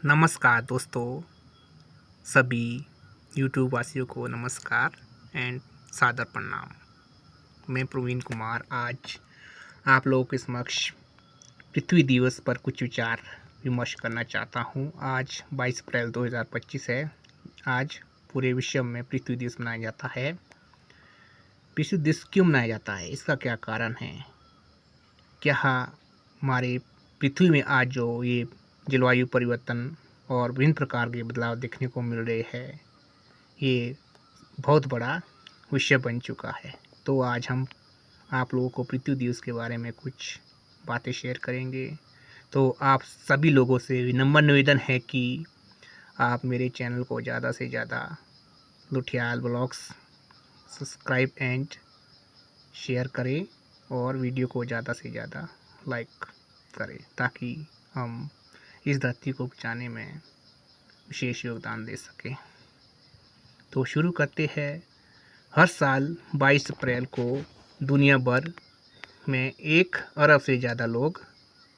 नमस्कार दोस्तों, सभी यूट्यूब वासियों को नमस्कार एंड सादर प्रणाम। मैं प्रवीण कुमार आज आप लोगों के समक्ष पृथ्वी दिवस पर कुछ विचार विमर्श करना चाहता हूं। आज 22 अप्रैल 2025 है। आज पूरे विश्व में पृथ्वी दिवस मनाया जाता है। पृथ्वी दिवस क्यों मनाया जाता है, इसका क्या कारण है? क्या हमारे पृथ्वी में आज जो ये जलवायु परिवर्तन और विभिन्न प्रकार के बदलाव देखने को मिल रहे हैं, ये बहुत बड़ा विषय बन चुका है। तो आज हम आप लोगों को पृथ्वी दिवस के बारे में कुछ बातें शेयर करेंगे। तो आप सभी लोगों से विनम्र निवेदन है कि आप मेरे चैनल को ज़्यादा से ज़्यादा लुठियाल ब्लॉग्स सब्सक्राइब एंड शेयर करें और वीडियो को ज़्यादा से ज़्यादा लाइक करें, ताकि हम इस धरती को बचाने में विशेष योगदान दे सकें। तो शुरू करते हैं। हर साल 22 अप्रैल को दुनिया भर में 1 अरब से ज़्यादा लोग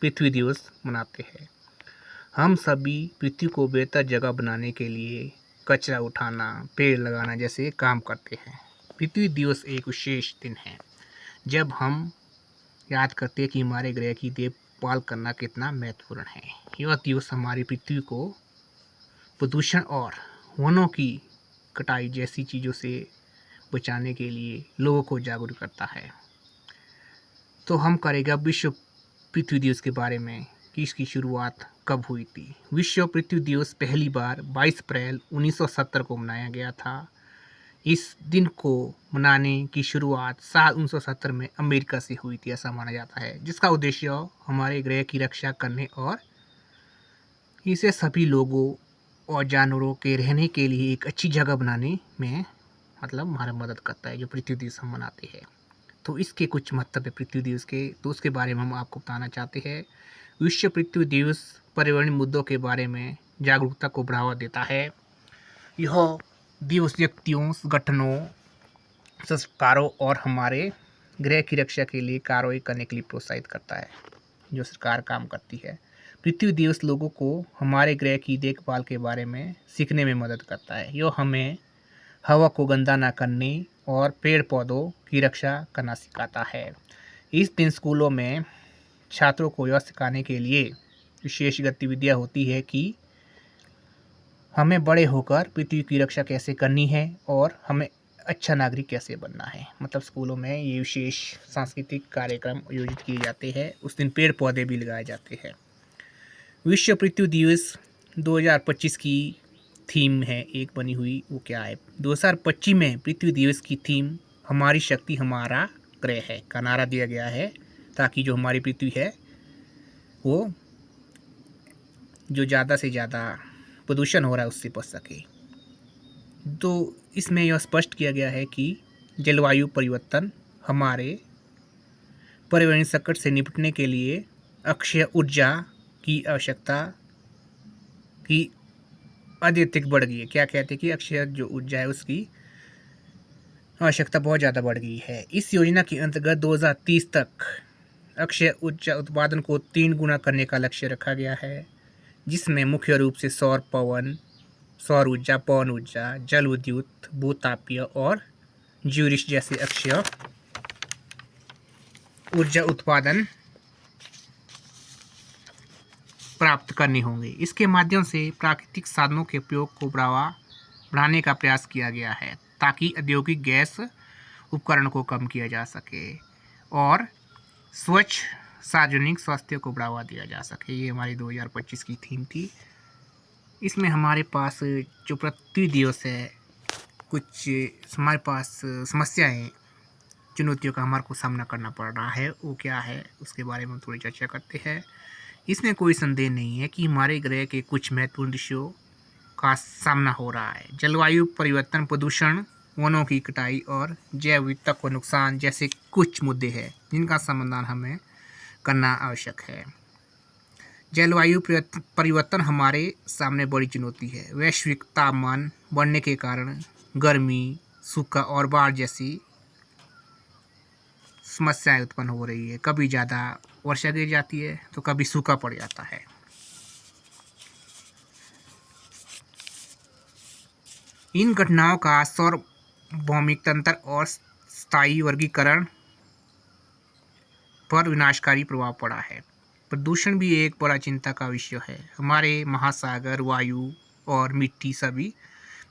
पृथ्वी दिवस मनाते हैं। हम सभी पृथ्वी को बेहतर जगह बनाने के लिए कचरा उठाना, पेड़ लगाना जैसे काम करते हैं। पृथ्वी दिवस एक विशेष दिन है जब हम याद करते हैं कि हमारे ग्रह की देखभाल करना कितना महत्वपूर्ण है। यह दिवस हमारी पृथ्वी को प्रदूषण और वनों की कटाई जैसी चीज़ों से बचाने के लिए लोगों को जागरूक करता है। तो हम करेगा विश्व पृथ्वी दिवस के बारे में कि इसकी शुरुआत कब हुई थी। विश्व पृथ्वी दिवस पहली बार 22 अप्रैल 1970 को मनाया गया था। इस दिन को मनाने की शुरुआत साल 1970 में अमेरिका से हुई थी, ऐसा माना जाता है, जिसका उद्देश्य हमारे ग्रह की रक्षा करने और इसे सभी लोगों और जानवरों के रहने के लिए एक अच्छी जगह बनाने में हमारा मदद करता है, जो पृथ्वी दिवस हम मनाते हैं। तो इसके कुछ महत्व है पृथ्वी दिवस के, तो उसके बारे में हम आपको बताना चाहते हैं। विश्व पृथ्वी दिवस पर्यावरणीय मुद्दों के बारे में जागरूकता को बढ़ावा देता है। यह दिवस व्यक्तियों, संगठनों, सरकारों और हमारे ग्रह की रक्षा के लिए कार्रवाई करने के लिए प्रोत्साहित करता है, जो सरकार काम करती है। पृथ्वी दिवस लोगों को हमारे ग्रह की देखभाल के बारे में सीखने में मदद करता है। यह हमें हवा को गंदा ना करने और पेड़ पौधों की रक्षा करना सिखाता है। इस दिन स्कूलों में छात्रों को यह सिखाने के लिए विशेष गतिविधियाँ होती है कि हमें बड़े होकर पृथ्वी की रक्षा कैसे करनी है और हमें अच्छा नागरिक कैसे बनना है। स्कूलों में ये विशेष सांस्कृतिक कार्यक्रम आयोजित किए जाते हैं। उस दिन पेड़ पौधे भी लगाए जाते हैं। विश्व पृथ्वी दिवस 2025 की थीम है एक बनी हुई, वो क्या है? 2025 में पृथ्वी दिवस की थीम हमारी शक्ति हमारा ग्रह है का नारा दिया गया है, ताकि जो हमारी पृथ्वी है वो जो ज़्यादा से ज़्यादा प्रदूषण हो रहा है उससे बच सके। तो इसमें यह स्पष्ट किया गया है कि जलवायु परिवर्तन हमारे पर्यावरणीय संकट से निपटने के लिए अक्षय ऊर्जा की आवश्यकता की अत्यधिक बढ़ गई है। क्या कहते हैं कि अक्षय जो ऊर्जा है उसकी आवश्यकता बहुत ज़्यादा बढ़ गई है। इस योजना के अंतर्गत 2030 तक अक्षय ऊर्जा उत्पादन को 3 गुना करने का लक्ष्य रखा गया है, जिसमें मुख्य रूप से सौर ऊर्जा, पवन ऊर्जा, जल विद्युत, भूतापीय और ज्यूरिश जैसे अक्षय ऊर्जा उत्पादन प्राप्त करने होंगे। इसके माध्यम से प्राकृतिक साधनों के उपयोग को बढ़ाने का प्रयास किया गया है, ताकि औद्योगिक गैस उपकरण को कम किया जा सके और स्वच्छ सार्वजनिक स्वास्थ्य को बढ़ावा दिया जा सके। ये हमारी 2025 की थीम थी। इसमें हमारे पास जो पृथ्वी दिवस है, कुछ हमारे पास समस्याएं, चुनौतियों का हमारे को सामना करना पड़ रहा है, वो क्या है उसके बारे में थोड़ी चर्चा करते हैं। इसमें कोई संदेह नहीं है कि हमारे ग्रह के कुछ महत्वपूर्ण विषयों का सामना हो रहा है। जलवायु परिवर्तन, प्रदूषण, वनों की कटाई और जैव विविधता को नुकसान जैसे कुछ मुद्दे हैं जिनका समाधान हमें करना आवश्यक है। जलवायु परिवर्तन हमारे सामने बड़ी चुनौती है। वैश्विक तापमान बढ़ने के कारण गर्मी, सूखा और बाढ़ जैसी समस्याएं उत्पन्न हो रही है। कभी ज़्यादा वर्षा गिर जाती है तो कभी सूखा पड़ जाता है। इन घटनाओं का सार्वभौमिक तंत्र और स्थायी वर्गीकरण पर विनाशकारी प्रभाव पड़ा है। प्रदूषण भी एक बड़ा चिंता का विषय है। हमारे महासागर, वायु और मिट्टी सभी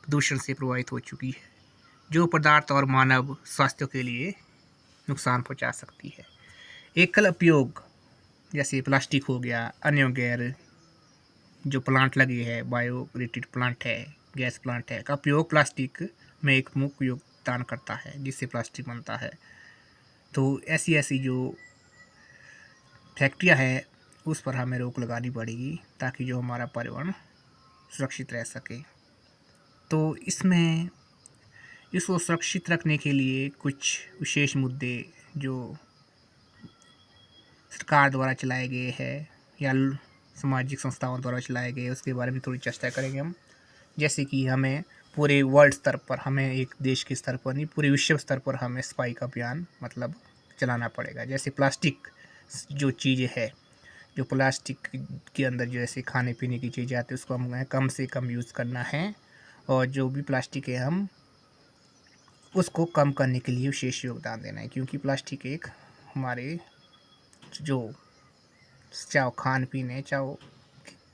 प्रदूषण से प्रभावित हो चुकी है, जो पदार्थ और मानव स्वास्थ्य के लिए नुकसान पहुंचा सकती है। एकल उपयोग जैसे प्लास्टिक हो गया, अन्य गैर जो प्लांट लगे हैं, बायो रेटेड प्लांट है, गैस प्लांट है, का उपयोग प्लास्टिक में एक मुख्य योगदान करता है, जिससे प्लास्टिक बनता है। तो ऐसी ऐसी जो फैक्ट्रियाँ हैं उस पर हमें रोक लगानी पड़ेगी, ताकि जो हमारा पर्यावरण सुरक्षित रह सके। तो इसमें इसको सुरक्षित रखने के लिए कुछ विशेष मुद्दे जो सरकार द्वारा चलाए गए हैं या सामाजिक संस्थाओं द्वारा चलाए गए, उसके बारे में थोड़ी चर्चा करेंगे हम। जैसे कि हमें पूरे वर्ल्ड स्तर पर, हमें एक देश के स्तर पर नहीं, पूरे विश्व स्तर पर हमें सफाई का अभियान मतलब चलाना पड़ेगा। जैसे प्लास्टिक जो चीज़ें है, जो प्लास्टिक के अंदर जो ऐसे खाने पीने की चीज़ें आती है, उसको हमें कम से कम यूज़ करना है। और जो भी प्लास्टिक है हम उसको कम करने के लिए विशेष योगदान देना है, क्योंकि प्लास्टिक एक हमारे जो चाहे खान पीने चाहे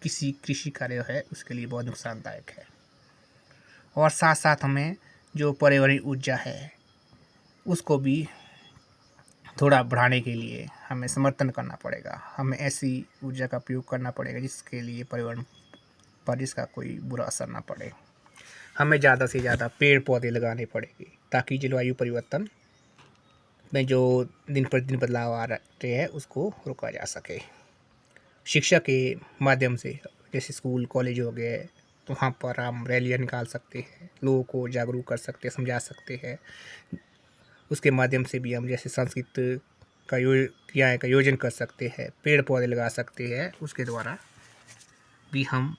किसी कृषि कार्य है उसके लिए बहुत नुकसानदायक है। और साथ साथ हमें जो पर्यावरणीय ऊर्जा है उसको भी थोड़ा बढ़ाने के लिए हमें समर्थन करना पड़ेगा। हमें ऐसी ऊर्जा का उपयोग करना पड़ेगा जिसके लिए पर्यावरण पर इसका कोई बुरा असर ना पड़े। हमें ज़्यादा से ज़्यादा पेड़ पौधे लगाने पड़ेंगे, ताकि जलवायु परिवर्तन में जो दिन प्रतिदिन बदलाव आ रहे हैं उसको रोका जा सके। शिक्षा के माध्यम से, जैसे स्कूल कॉलेज हो गए, तो वहाँ पर हम रैलियाँ निकाल सकते हैं, लोगों को जागरूक कर सकते हैं, समझा सकते हैं। उसके माध्यम से भी हम जैसे संस्कृत का क्रियाएँ का योजन कर सकते हैं, पेड़ पौधे लगा सकते हैं। उसके द्वारा भी हम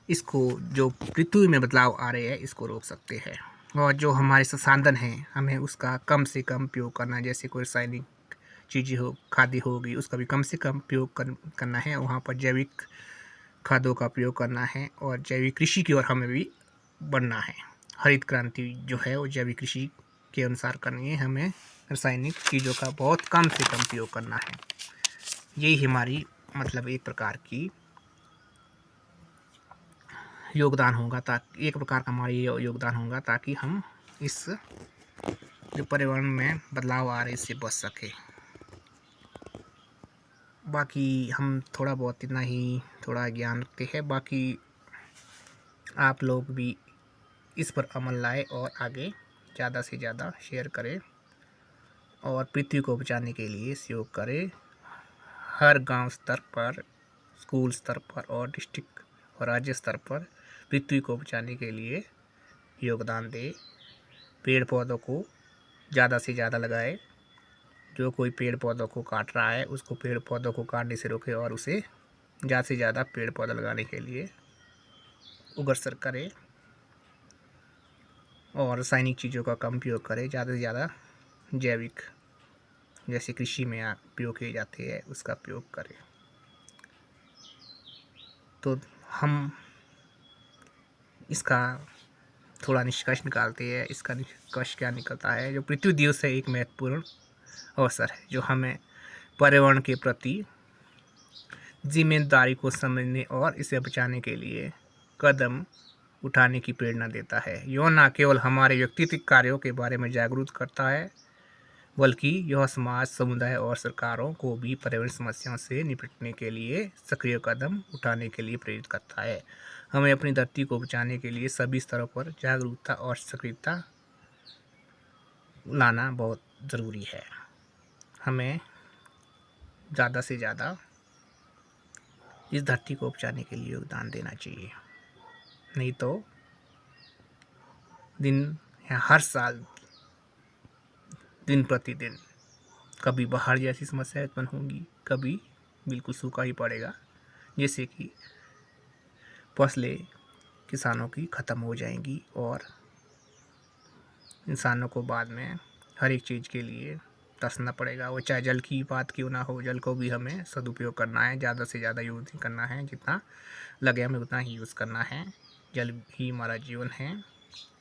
इसको जो पृथ्वी में बदलाव आ रहे हैं इसको रोक सकते हैं। और जो हमारे संसाधन हैं हमें उसका कम से कम उपयोग करना है। जैसे कोई रासायनिक चीज़ें हो, खाद्य होगी, उसका भी कम से कम उपयोग करना है। वहाँ पर जैविक खादों का उपयोग करना है और जैविक कृषि की ओर हमें भी बढ़ना है। हरित क्रांति जो है वो जैविक कृषि के अनुसार करनी है। हमें रासायनिक चीज़ों का बहुत कम से कम उपयोग करना है। यही हमारी मतलब एक प्रकार की योगदान होगा, ताकि एक प्रकार का हमारी योगदान होगा, ताकि हम इस जो पर्यावरण में बदलाव आ रहे इससे बच सके। बाकी हम थोड़ा बहुत इतना ही थोड़ा ज्ञान रखते हैं। बाकी आप लोग भी इस पर अमल लाए और आगे ज़्यादा से ज़्यादा शेयर करें और पृथ्वी को बचाने के लिए सहयोग करें। हर गांव स्तर पर, स्कूल स्तर पर और डिस्ट्रिक्ट और राज्य स्तर पर पृथ्वी को बचाने के लिए योगदान दें। पेड़ पौधों को ज़्यादा से ज़्यादा लगाए। जो कोई पेड़ पौधों को काट रहा है उसको पेड़ पौधों को काटने से रोके और उसे ज़्यादा से ज़्यादा पेड़ पौधा लगाने के लिए अग्रसर करें। और रासायनिक चीज़ों का कम उपयोग करें, ज़्यादा से ज़्यादा जैविक जैसे कृषि में उपयोग किए जाते हैं उसका उपयोग करें। तो हम इसका थोड़ा निष्कर्ष निकालते हैं। इसका निष्कर्ष क्या निकलता है, जो पृथ्वी दिवस है एक महत्वपूर्ण अवसर है जो हमें पर्यावरण के प्रति जिम्मेदारी को समझने और इसे बचाने के लिए कदम उठाने की प्रेरणा देता है। यह न केवल हमारे व्यक्तिगत कार्यों के बारे में जागरूक करता है, बल्कि यह समाज, समुदाय और सरकारों को भी पर्यावरण समस्याओं से निपटने के लिए सक्रिय कदम उठाने के लिए प्रेरित करता है। हमें अपनी धरती को बचाने के लिए सभी स्तरों पर जागरूकता और सक्रियता लाना बहुत ज़रूरी है। हमें ज़्यादा से ज़्यादा इस धरती को बचाने के लिए योगदान देना चाहिए, नहीं तो दिन या हर साल दिन प्रतिदिन कभी बाढ़ जैसी समस्या उत्पन्न होगी, कभी बिल्कुल सूखा ही पड़ेगा, जैसे कि फसलें किसानों की ख़त्म हो जाएंगी और इंसानों को बाद में हर एक चीज़ के लिए तरसना पड़ेगा। वो चाहे जल की बात क्यों ना हो, जल को भी हमें सदुपयोग करना है, ज़्यादा से ज़्यादा यूज़ करना है, जितना लगे हमें उतना ही यूज़ करना है। जल ही हमारा जीवन है।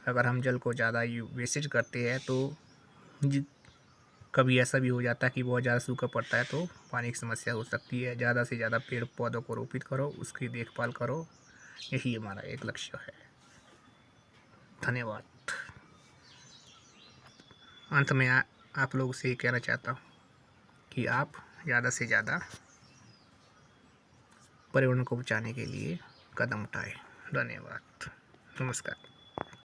अगर हम जल को ज़्यादा वेस्टेज करते हैं तो कभी ऐसा भी हो जाता है कि बहुत ज़्यादा सूखा पड़ता है तो पानी की समस्या हो सकती है। ज़्यादा से ज़्यादा पेड़ पौधों को रोपित करो, उसकी देखभाल करो, यही हमारा एक लक्ष्य है। धन्यवाद। अंत में आप लोगों से ये कहना चाहता हूँ कि आप ज़्यादा से ज़्यादा पर्यावरण को बचाने के लिए कदम उठाएं। धन्यवाद। नमस्कार।